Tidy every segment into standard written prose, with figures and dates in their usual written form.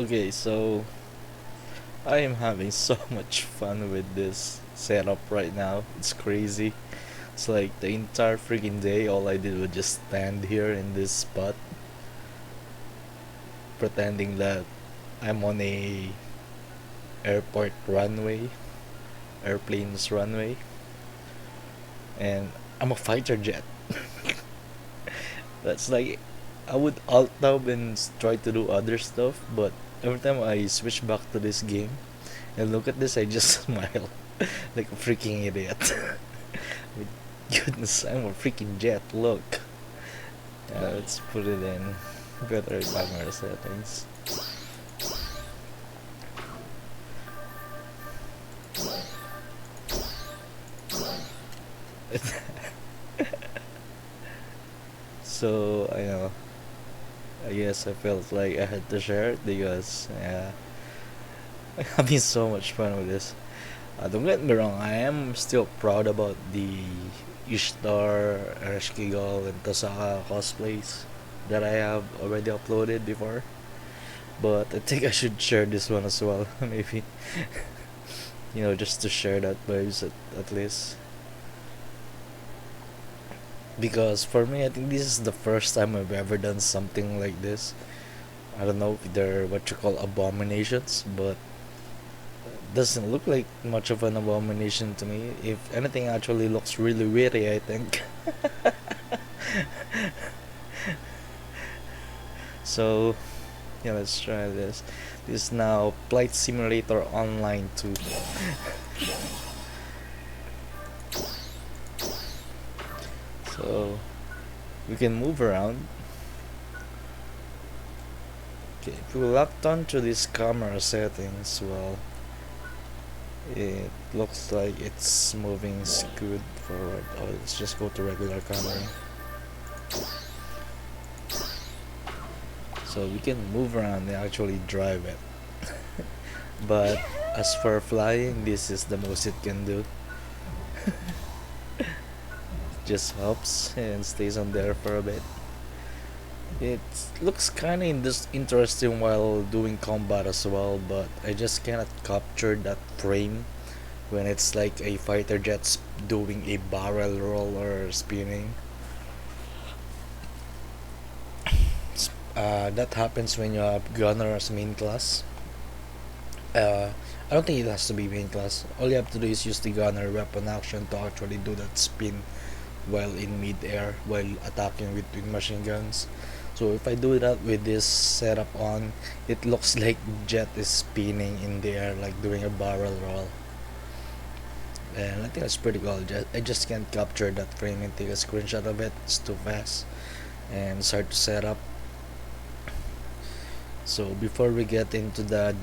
Okay, so I am having so much fun with this setup right now. It's crazy. It's like the entire freaking day, all I did was just stand here in this spot, pretending that I'm on a airport runway, airplane's runway, and I'm a fighter jet. That's like I would alt tab and try to do other stuff, but every time I switch back to this game and look at this, I just smile like a freaking idiot. Goodness, I'm a freaking jet. Look. Let's put it in better camera settings. So I know. I guess I felt like I had to share it because I'm having so much fun with this. Don't get me wrong, I am still proud about the Ishtar, Ereshkigal, and Tasaka cosplays that I have already uploaded before. But I think I should share this one as well, maybe. Just to share that vibes at least. Because for me, I think this is the first time I've ever done something like this. I don't know if they're what you call abominations, but doesn't look like much of an abomination to me. If anything, actually looks really weird, I think. So, yeah, let's try this. This is now Plight Simulator Online 2. So, we can move around. Okay, if we locked onto this camera settings, well, it looks like it's moving good forward. Oh, let's just go to regular camera. So we can move around and actually drive it. But as for flying, this is the most it can do. Just hops and stays on there for a bit. It looks kind of interesting while doing combat as well, but I just cannot capture that frame when it's like a fighter jet doing a barrel roll or spinning. That happens when you have gunner as main class. I don't think it has to be main class. All you have to do is use the gunner weapon action to actually do that spin while in mid-air while attacking with twin machine guns. So if I do that with this setup on, it looks like jet is spinning in the air like doing a barrel roll. And I think that's pretty cool. I just can't capture that frame and take a screenshot of it. It's too fast and it's hard to set up. So before we get into the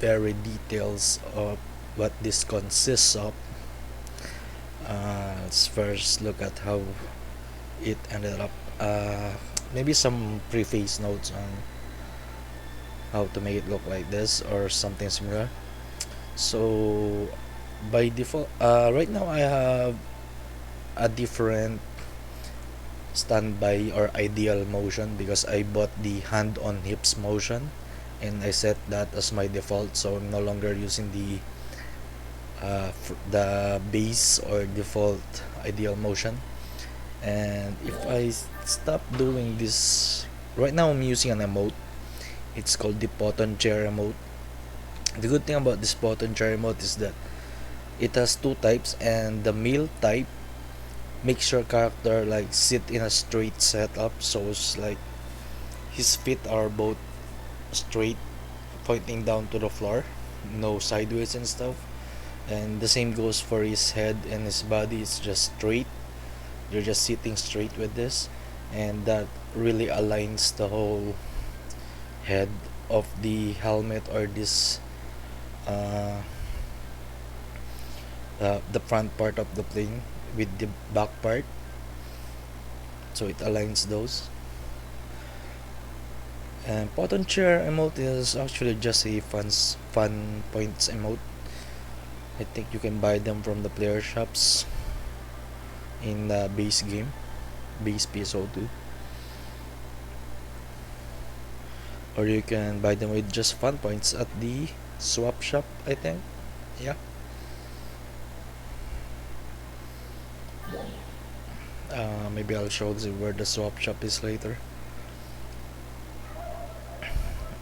very details of what this consists of, let's first look at how it ended up. Maybe some preface notes on how to make it look like this or something similar. So by default, right now I have a different standby or ideal motion because I bought the hand on hips motion and I set that as my default, so I'm no longer using the base or default ideal motion. And if I stop doing this, right now I'm using an emote. It's called the button chair emote. The good thing about this button chair emote is that it has two types, and the male type makes your character like sit in a straight setup, so it's like his feet are both straight, pointing down to the floor, no sideways and stuff. And the same goes for his head and his body. It's just straight. You're just sitting straight with this, and that really aligns the whole head of the helmet or this the front part of the plane with the back part, so it aligns those. And button chair emote is actually just a fun points emote. I think you can buy them from the player shops in the base game, base PSO2. or you can buy them with just fun points at the swap shop, I think. Yeah. Maybe I'll show you where the swap shop is later.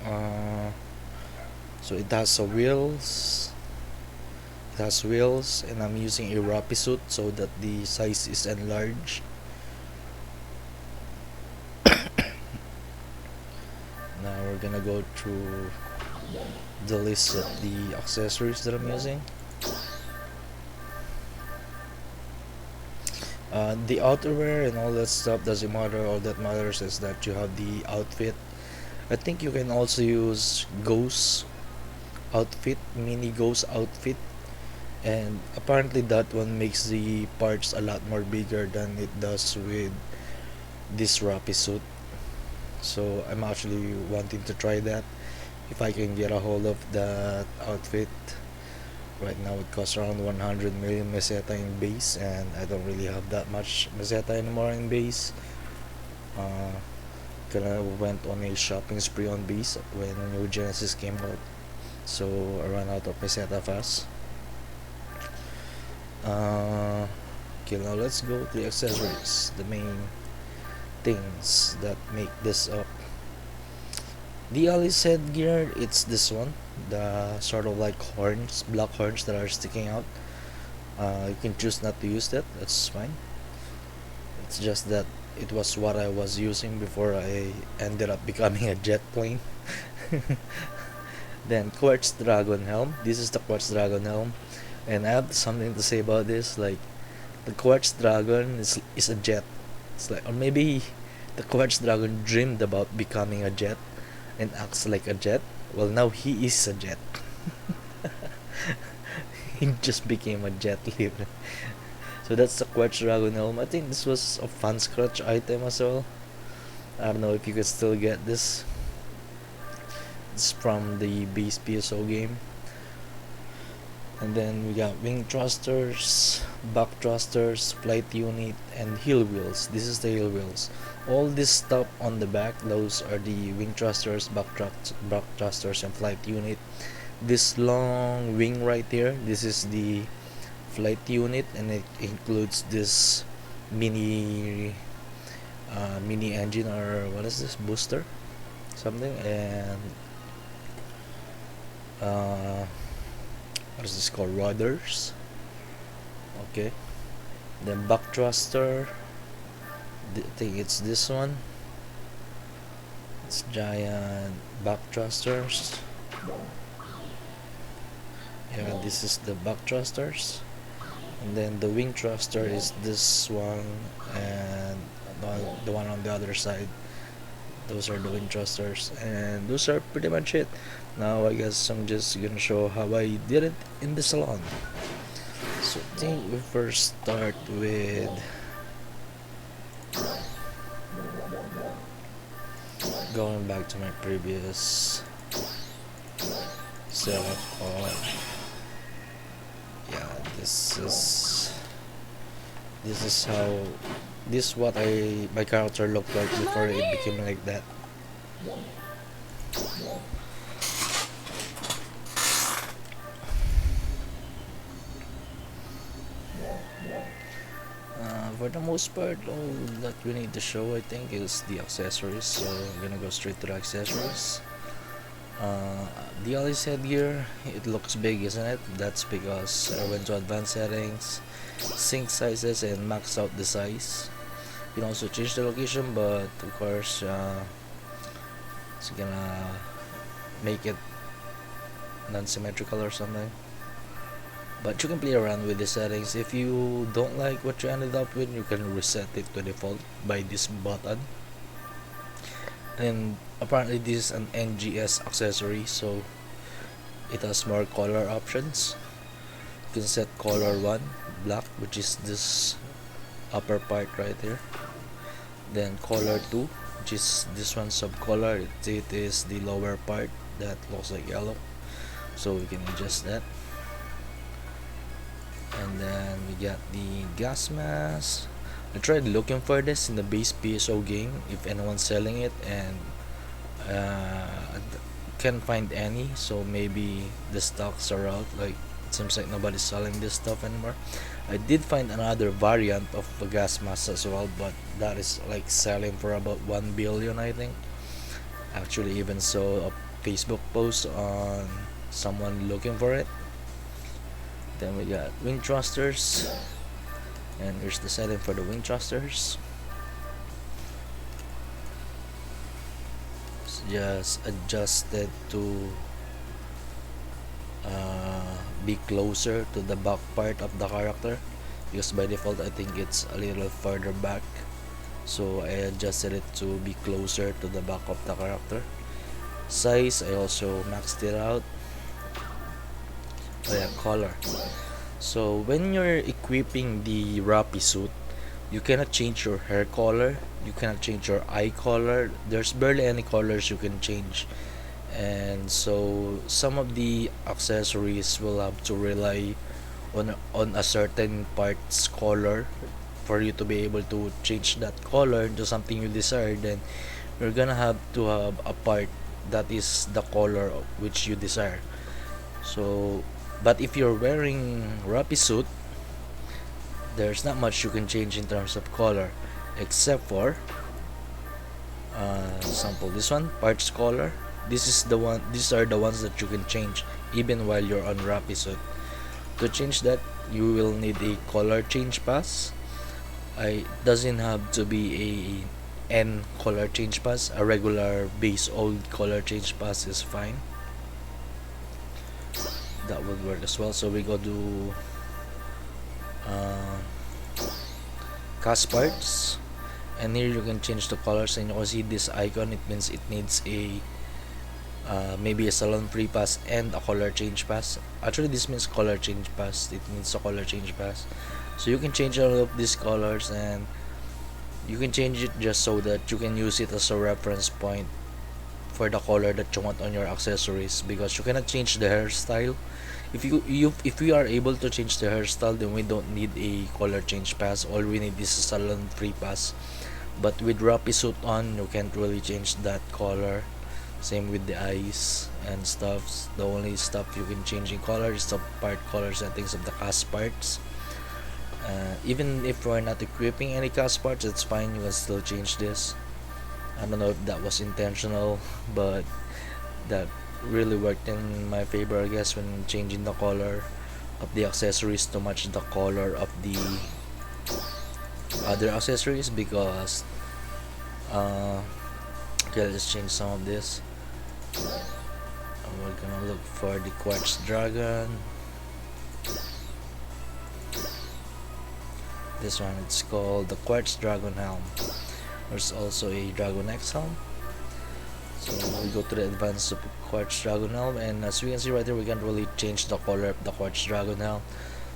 uh, so it has wheels, and I'm using a Rappi suit so that the size is enlarged. Now we're gonna go through the list of the accessories that I'm using. The outerwear and all that stuff doesn't matter. All that matters is that you have the outfit. I think you can also use Ghost outfit, mini Ghost outfit, and apparently that one makes the parts a lot more bigger than it does with this Rappi suit. So I'm actually wanting to try that if I can get a hold of that outfit. Right now it costs around 100 million meseta in base, and I don't really have that much meseta anymore in base. Kinda went on a shopping spree on base when New Genesis came out, so I ran out of meseta fast. Okay, now let's go to the accessories, the main things that make this up. The Alice headgear, it's this one, the sort of like horns, black horns that are sticking out. You can choose not to use that, that's fine. It's just that it was what I was using before I ended up becoming a jet plane. Then Quartz Dragon Helm, this is the Quartz Dragon Helm, and I have something to say about this. Like, the Quartz Dragon is a jet. It's like, or maybe the Quartz Dragon dreamed about becoming a jet and acts like a jet. Well, now he is a jet. He just became a jet leader. So that's the Quartz Dragon Helm. I think this was a fun scratch item as well. I don't know if you could still get this. It's from the base PSO game. And then we got wing thrusters, back thrusters, flight unit, and heel wheels. This is the heel wheels. All this stuff on the back, those are the wing thrusters, back thrusters, and flight unit. This long wing right here, this is the flight unit, and it includes this mini engine, or what is this, booster, something, and what is this called, rudders. Okay, then back thruster, I think it's this one. It's giant back thrusters. Yeah, this is the back thrusters. And then the wing thruster is this one, and the one on the other side. Those are the wing thrusters, and those are pretty much it. Now I guess I'm just gonna show how I did it in the salon. So I think we first start with going back to my previous setup of, yeah, this is how, this is what my character looked like before it became like that. For the most part, all that we need to show, I think, is the accessories. So I'm gonna go straight to the accessories. The Alice headgear, it looks big, isn't it? That's because I went to advanced settings, sync sizes, and max out the size. You can also change the location, but of course it's gonna make it non-symmetrical or something. But you can play around with the settings. If you don't like what you ended up with, you can reset it to default by this button. And apparently this is an NGS accessory, so it has more color options. You can set color 1, black, which is this upper part right here. Then color 2, which is this one, subcolor. It is the lower part that looks like yellow, so we can adjust that. And then we got the gas mask. I tried looking for this in the base PSO game if anyone's selling it, and can't find any, so maybe the stocks are out. Like, it seems like nobody's selling this stuff anymore. I did find another variant of a gas mask as well, but that is like selling for about 1 billion, I think. Actually, even saw a Facebook post on someone looking for it. Then we got wing thrusters, and here's the setting for the wing thrusters. It's just adjusted to be closer to the back part of the character, because by default I think it's a little further back, so I adjusted it to be closer to the back of the character. Size, I also maxed it out. Oh yeah, color. So when you're equipping the Rappi suit, you cannot change your hair color, you cannot change your eye color. There's barely any colors you can change, and so some of the accessories will have to rely on a certain part's color for you to be able to change that color into something you desire. Then you're gonna have to have a part that is the color which you desire. So, but if you're wearing Rappi suit, there's not much you can change in terms of color, except for sample this one, parts color. These are the ones that you can change even while you're on Rappi suit. To change that, you will need a color change pass. It doesn't have to be a N color change pass. A regular base old color change pass is fine. That would work as well. So we go to cast parts, and here you can change the colors, and you can see this icon. It means it needs a maybe a salon free pass and a color change pass. Actually, this means color change pass. It means a color change pass. So you can change all of these colors, and you can change it just so that you can use it as a reference point for the color that you want on your accessories, because you cannot change the hairstyle. If we are able to change the hairstyle, then we don't need a color change pass. All we need is a salon free pass. But with Rappi suit on, you can't really change that color. Same with the eyes and stuff. The only stuff you can change in color is the part color settings of the cast parts. Even if we're not equipping any cast parts, it's fine. You can still change this. I don't know if that was intentional, but that really worked in my favor, I guess, when changing the color of the accessories to match the color of the other accessories. Because okay, let's change some of this. We're gonna look for the quartz dragon. This one, it's called the quartz dragon helm. There's also a dragon X helm. So we go to the advanced quartz dragon helm, and as we can see right here, we can't really change the color of the quartz dragon helm.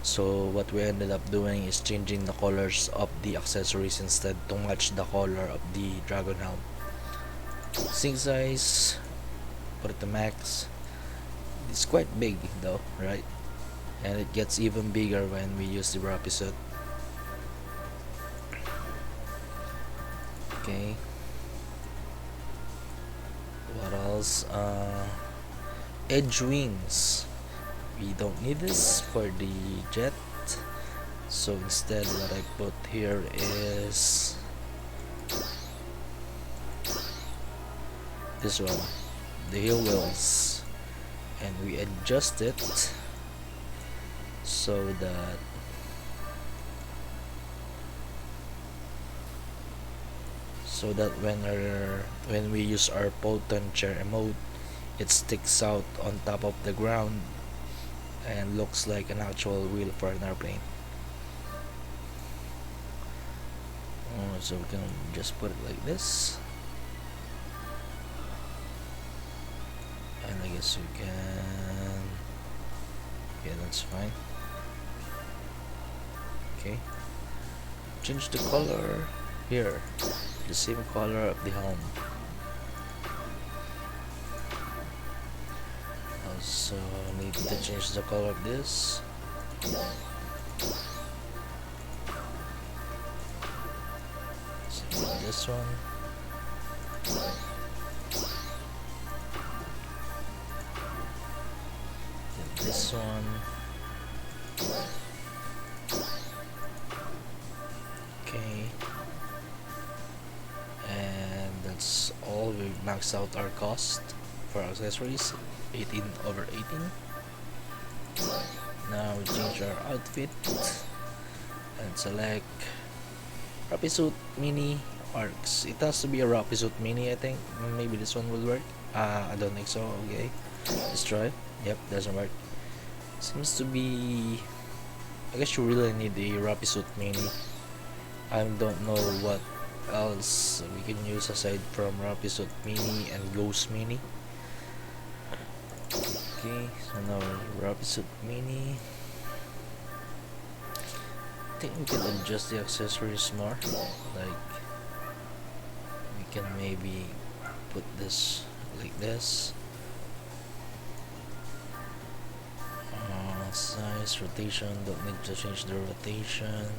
So what we ended up doing is changing the colors of the accessories instead to match the color of the dragon helm. Sync size, put it to max. It's quite big though, right? And it gets even bigger when we use the Rappi suit. Okay. What else? Edge wings. We don't need this for the jet. So instead, what I put here is this one, the heel wheels, and we adjust it so that when we use our potent chair emote, it sticks out on top of the ground and looks like an actual wheel for an airplane. So we can just put it like this, and I guess we can, yeah, that's fine. Okay, change the color here, the same color of the helm. Also need to change the color of this. Same with this one. this one. Okay, and that's all. We maxed out our cost for accessories, 18 over 18. Now we change our outfit and select Rapisuit Mini Arcs. It has to be a Rapisuit Mini, I think. Maybe this one will work. I don't think so. Okay, let's try. Yep, doesn't work. Seems to be... I guess you really need a Rapisuit Mini. I don't know what else we can use aside from Rapisuit Mini and Ghost Mini. Okay, so now Rapisuit Mini. I think we can adjust the accessories more. Like, we can maybe put this like this. Size, rotation, don't need to change the rotation.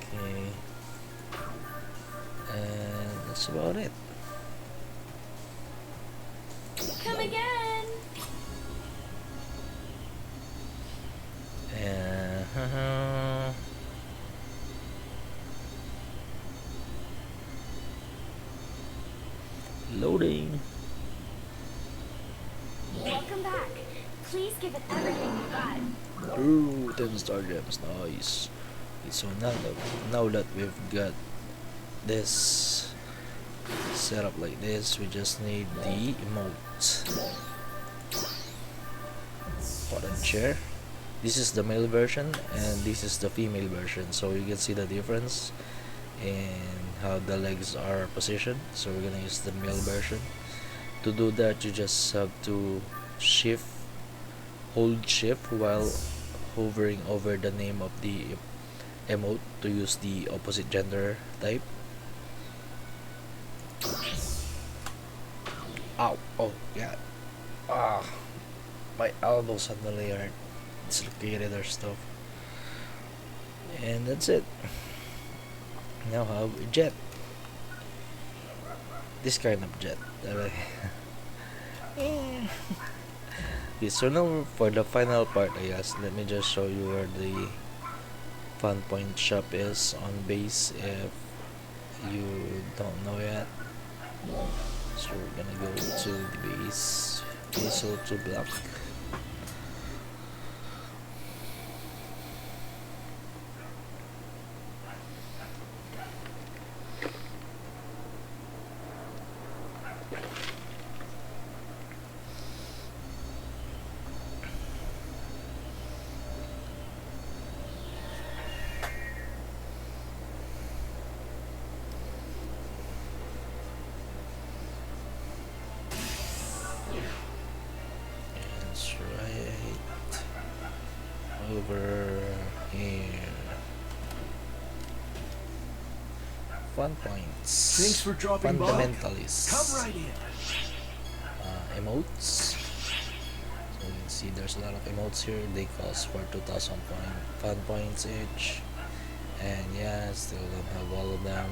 Okay, and that's about it. Come again. And loading. Welcome back. Please give it everything you got. Ooh, 10 star gems, nice. Okay, so now that we've got this set up like this, we just need the emote. Button chair. This is the male version and this is the female version, so you can see the difference in how the legs are positioned. So we're gonna use the male version. To do that, you just have to hold shift while hovering over the name of the emote to use the opposite gender type. Ow! Oh yeah. Ah, my elbow suddenly are dislocated or stuff. And that's it. Now have a jet. This kind of jet. Okay, so now for the final part, I guess, let me just show you where the fun point shop is on base if you don't know yet. So we're gonna go to the base, PSO2 block. That's right. Over here. Fun points. Thanks for dropping by. Fundamentalists. Come right in. Emotes. So you can see there's a lot of emotes here. They cost for 2,000 fun points each. And yeah, still don't have all of them.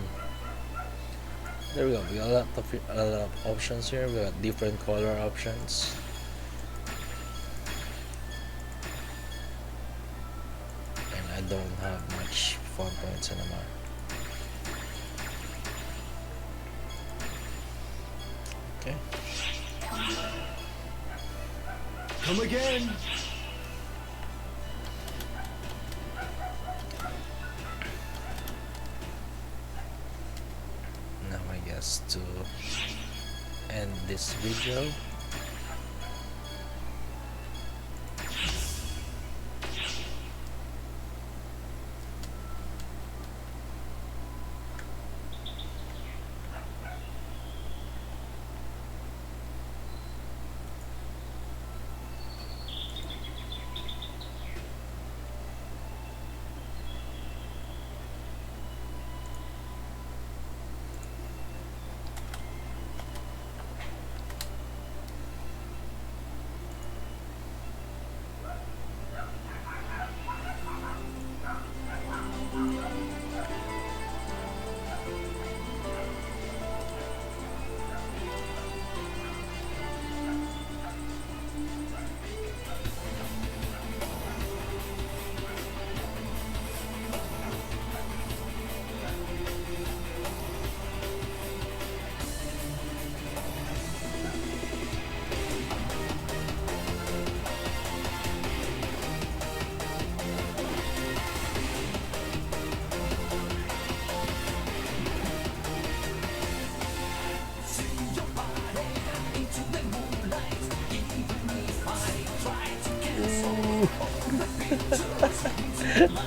There we go. We got a lot of options here. We got different color options. And I don't have much fun points anymore. Okay. Come again. Now I guess to end this video.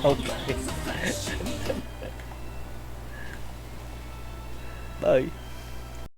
Okay. Bye.